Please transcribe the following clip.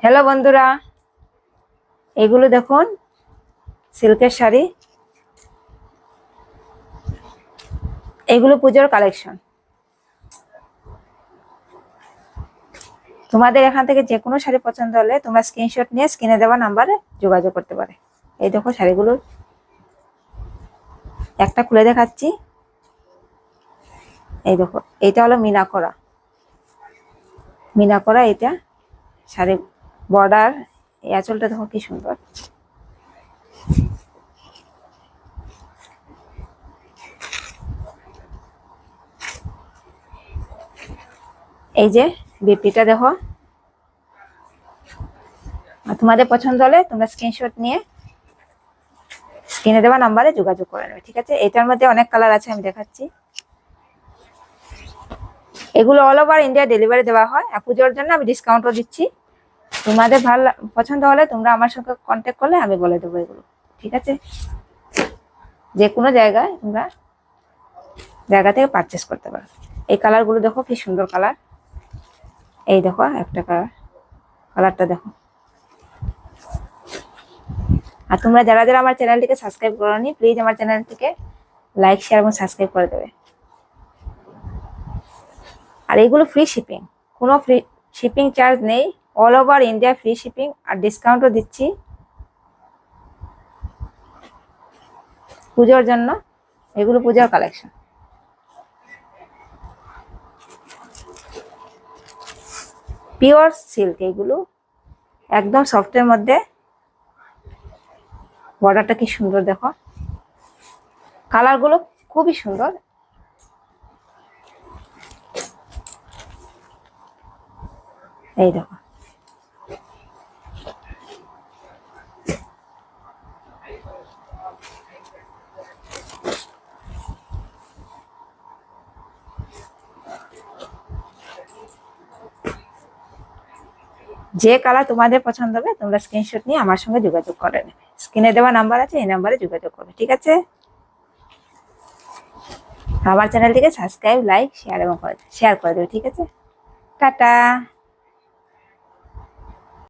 Hello বন্ধুরা, এগুলো দেখুন সিল্কের শাড়ি। এগুলো পুজোর কালেকশন। তোমাদের এখান থেকে যে কোনো শাড়ি পছন্দ হলে তোমরা স্ক্রিনশট নিয়ে স্ক্রিনে দেওয়া নাম্বারে যোগাযোগ করতে পারে। এই দেখো শাড়িগুলো, একটা খুলে দেখাচ্ছি। এই দেখো, এটা হলো মিনা করা এটা শাড়ি বর্ডার। এই আঁচলটা দেখো কি সুন্দর। এই যে বিপিটা দেখো। আর তোমাদের পছন্দ হলে তোমরা স্ক্রিনশট নিয়ে স্ক্রিনে দেওয়া নাম্বারে যোগাযোগ করে নেবে, ঠিক আছে? এটার মধ্যে অনেক কালার আছে, আমি দেখাচ্ছি। এগুলো অল ওভার ইন্ডিয়া ডেলিভারি দেওয়া হয়। আর পুজোর জন্য আমি ডিসকাউন্টও দিচ্ছি। তোমাদের ভালো পছন্দ হলে তোমরা আমার সঙ্গে কন্ট্যাক্ট করলে আমি বলে দেবো এগুলো, ঠিক আছে? যে কোনো জায়গায় তোমরা জায়গা থেকে পারচেস করতে পারো। এই কালারগুলো দেখো কি সুন্দর কালার। এই দেখো একটা কালারটা দেখো। আর তোমরা যারা যারা আমার চ্যানেলটিকে সাবস্ক্রাইব করোনি, প্লিজ আমার চ্যানেলটিকে লাইক, শেয়ার এবং সাবস্ক্রাইব করে দেবে। আর এগুলো ফ্রি শিপিং, কোনো ফ্রি শিপিং চার্জ নেই। All over India free shipping, আর ডিসকাউন্টও দিচ্ছি পুজোর জন্য। এগুলো পূজার কালেকশন। পিওর সিল্ক, এইগুলো একদম সফটের মধ্যে। বর্ডারটা কি সুন্দর দেখো, কালারগুলো খুবই সুন্দর। এই দেখো, যে কালার তোমাদের পছন্দ হবে তোমরা স্ক্রিনশট নিয়ে আমার সঙ্গে যোগাযোগ করে নেবে। স্ক্রিনে দেওয়া নাম্বার আছে, এই নাম্বারে যোগাযোগ করবে, ঠিক আছে? আমার চ্যানেলটিকে সাবস্ক্রাইব, লাইক, শেয়ার করে দেবে, ঠিক আছে? টাটা।